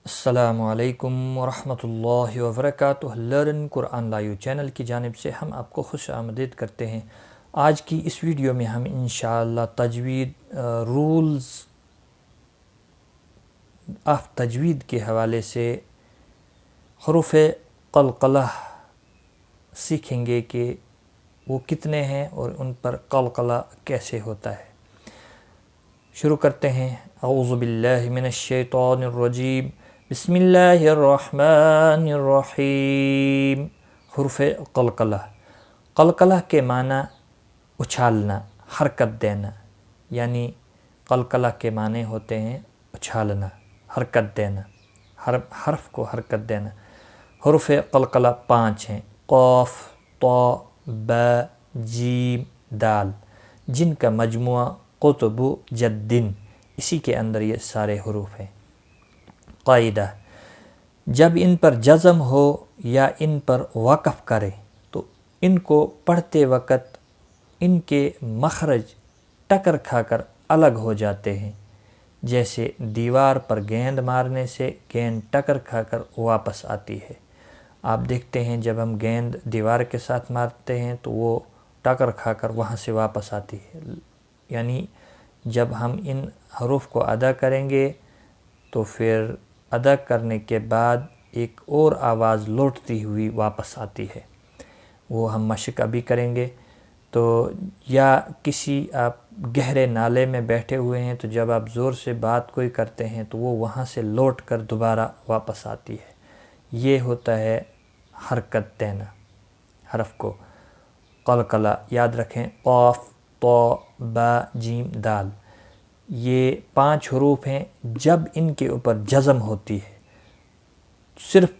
السلام علیکم ورحمۃ اللہ وبرکاتہ۔ لرن قرآن لائیو چینل کی جانب سے ہم آپ کو خوش آمدید کرتے ہیں۔ آج کی اس ویڈیو میں ہم انشاءاللہ رولز آف تجوید کے حوالے سے حروف قلقلہ سیکھیں گے کہ وہ کتنے ہیں اور ان پر قلقلہ کیسے ہوتا ہے۔ شروع کرتے ہیں۔ اعوذ باللہ من الشیطان الرجیم، بسم اللہ الرحمن الرحیم۔ حروف قلقلہ۔ قلقلہ کے معنی اچھالنا، حرکت دینا، یعنی قلقلہ کے معنی ہوتے ہیں اچھالنا، حرکت دینا، حرف کو حرکت دینا۔ حروف قلقلہ 5 ہیں، قاف، طا، با، جیم، دال، جن کا مجموعہ قطب جدن، اسی کے اندر یہ سارے حروف ہیں۔ قاعدہ: جب ان پر جزم ہو یا ان پر وقف کرے تو ان کو پڑھتے وقت ان کے مخرج ٹکر کھا کر الگ ہو جاتے ہیں، جیسے دیوار پر گیند مارنے سے گیند ٹکر کھا کر واپس آتی ہے۔ آپ دیکھتے ہیں جب ہم گیند دیوار کے ساتھ مارتے ہیں تو وہ ٹکر کھا کر وہاں سے واپس آتی ہے، یعنی جب ہم ان حروف کو ادا کریں گے تو پھر ادا کرنے کے بعد ایک اور آواز لوٹتی ہوئی واپس آتی ہے۔ وہ ہم مشق ابھی کریں گے۔ تو یا کسی آپ گہرے نالے میں بیٹھے ہوئے ہیں تو جب آپ زور سے بات کوئی کرتے ہیں تو وہ وہاں سے لوٹ کر دوبارہ واپس آتی ہے۔ یہ ہوتا ہے حرکت دینا حرف کو۔ قلقلہ یاد رکھیں، قاف، طا، با، جیم، دال، یہ 5 حروف ہیں۔ جب ان کے اوپر جزم ہوتی ہے، صرف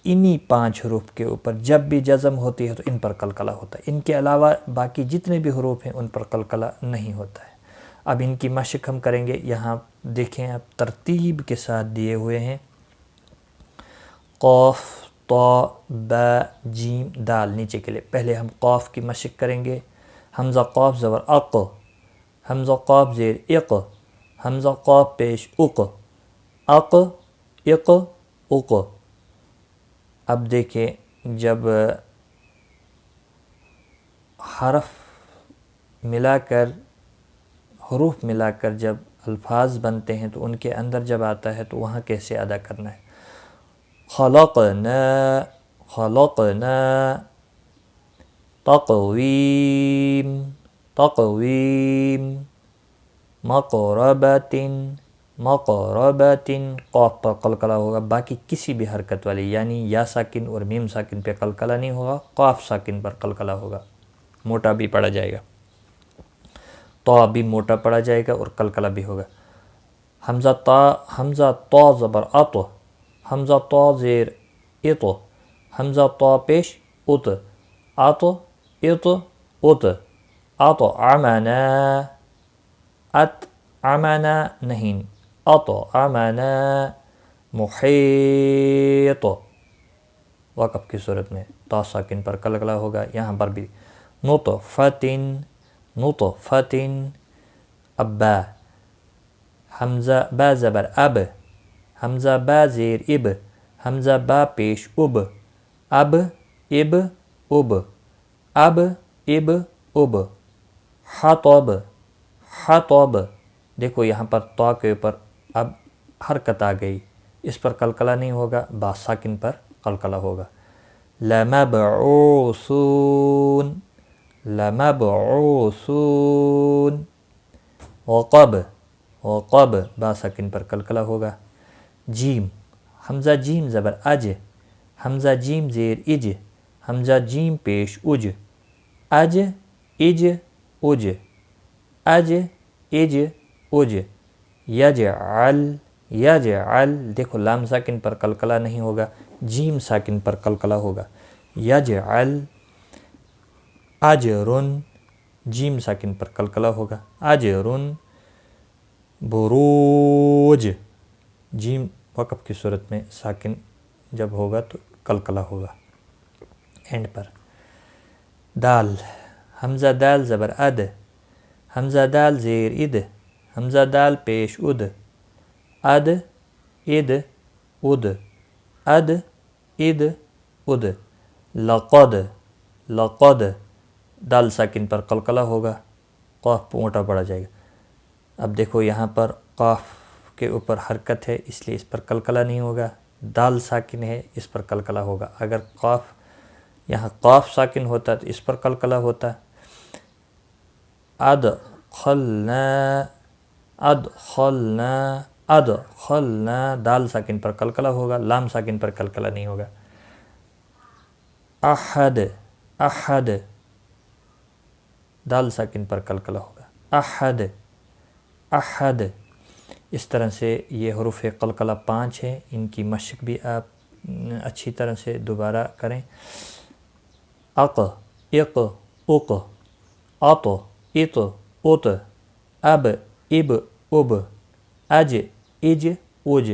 انہی 5 حروف کے اوپر جب بھی جزم ہوتی ہے تو ان پر قلقلہ ہوتا ہے، ان کے علاوہ باقی جتنے بھی حروف ہیں ان پر قلقلہ نہیں ہوتا ہے۔ اب ان کی مشق ہم کریں گے۔ یہاں دیکھیں، اب ترتیب کے ساتھ دیے ہوئے ہیں، قاف، طا، با، جیم، دال، نیچے کے لیے۔ پہلے ہم قاف کی مشق کریں گے۔ حمزہ قاف زبر اق، حمزہ قاف زیر اق، حمزہ قاف پیش اق، اق، اق، اق۔ اب دیکھیں جب حرف ملا کر، حروف ملا کر جب الفاظ بنتے ہیں تو ان کے اندر جب آتا ہے تو وہاں کیسے ادا کرنا ہے۔ خلقنا، خلقنا، تقویم، تقویم، مقربۃ، مقربۃ، قاف پر قلقلہ ہوگا، باقی کسی بھی حرکت والی یعنی یا ساکن اور میم ساکن پہ قلقلہ نہیں ہوگا، قاف ساکن پر قلقلہ ہوگا، موٹا بھی پڑا جائے گا، طا بھی موٹا پڑا جائے گا اور قلقلہ بھی ہوگا۔ حمزہ طا زبر اط، حمزہ طا زیر اط، حمزہ طا پیش ات، اط، اط، ات، اطعمنا، اطعمنا نہیں، اطعمنا، محیط، وقف کی صورت میں طا ساکن پر قلقلہ ہوگا، یہاں پر بھی نطفۃ، نطفۃ، ابا، حمزہ با زبر اب، حمزہ با زیر اب، حمزہ با پیش اب، اب، اب، اب، اب، اب، اب، حطب، حطب۔ دیکھو یہاں پر طا کے اوپر اب حرکت آ گئی، اس پر قلقلہ نہیں ہوگا، با ساکن پر قلقلہ ہوگا۔ لمبعوثون، لمبعوثون، عقب، عقب، با ساکن پر قلقلہ ہوگا۔ جیم، حمزہ جیم زبر اج، حمزہ جیم زیر اج، حمزہ جیم پیش اج، اج، اج، اج، اج، اج، اج۔ یجعل، یجعل، دیکھو لام ساکن پر قلقلہ نہیں ہوگا، جیم ساکن پر قلقلہ ہوگا۔ یجعل، اجرن، جیم ساکن پر قلقلہ ہوگا، اجرن، بروج، جیم وقف کی صورت میں ساکن جب ہوگا تو قلقلہ ہوگا اینڈ پر۔ دال، حمزہ دال زبر اد، حمزہ دال زیر اد، حمزہ دال پیش اد، اد، اد، اد اد اد اد لقد لقد دال ساکن پر قلقلہ ہوگا، قاف موٹا پڑا جائے گا۔ اب دیکھو یہاں پر قاف کے اوپر حرکت ہے اس لیے اس پر قلقلہ نہیں ہوگا، دال ساکن ہے اس پر قلقلہ ہوگا۔ اگر یہاں قاف ساکن ہوتا تو اس پر قلقلہ ہوتا۔ ادخلنا ادخلنا ادخلنا دال ساکن پر قلقلہ ہوگا، لام ساکن پر قلقلہ نہیں ہوگا۔ احد احد دال ساکن پر قلقلہ ہوگا، احد احد۔ اس طرح سے یہ حروف قلقلہ 5 ہیں، ان کی مشق بھی آپ اچھی طرح سے دوبارہ کریں۔ اق اق اق اط اط ات اب اب اب اج اج اج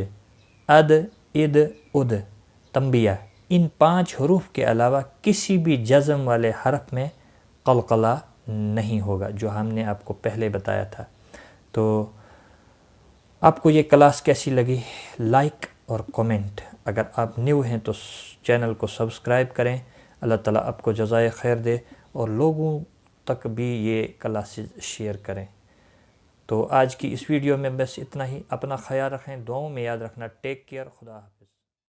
اد اد اد تنبیہ۔ ان 5 حروف کے علاوہ کسی بھی جزم والے حرف میں قلقلہ نہیں ہوگا، جو ہم نے آپ کو پہلے بتایا تھا۔ تو آپ کو یہ کلاس کیسی لگی؟ لائک اور کومنٹ۔ اگر آپ نیو ہیں تو چینل کو سبسکرائب کریں۔ اللہ تعالیٰ آپ کو جزائے خیر دے اور لوگوں تک بھی یہ کلاسز شیئر کریں۔ تو آج کی اس ویڈیو میں بس اتنا ہی۔ اپنا خیال رکھیں، دعاؤں میں یاد رکھنا۔ ٹیک کیئر، خدا حافظ۔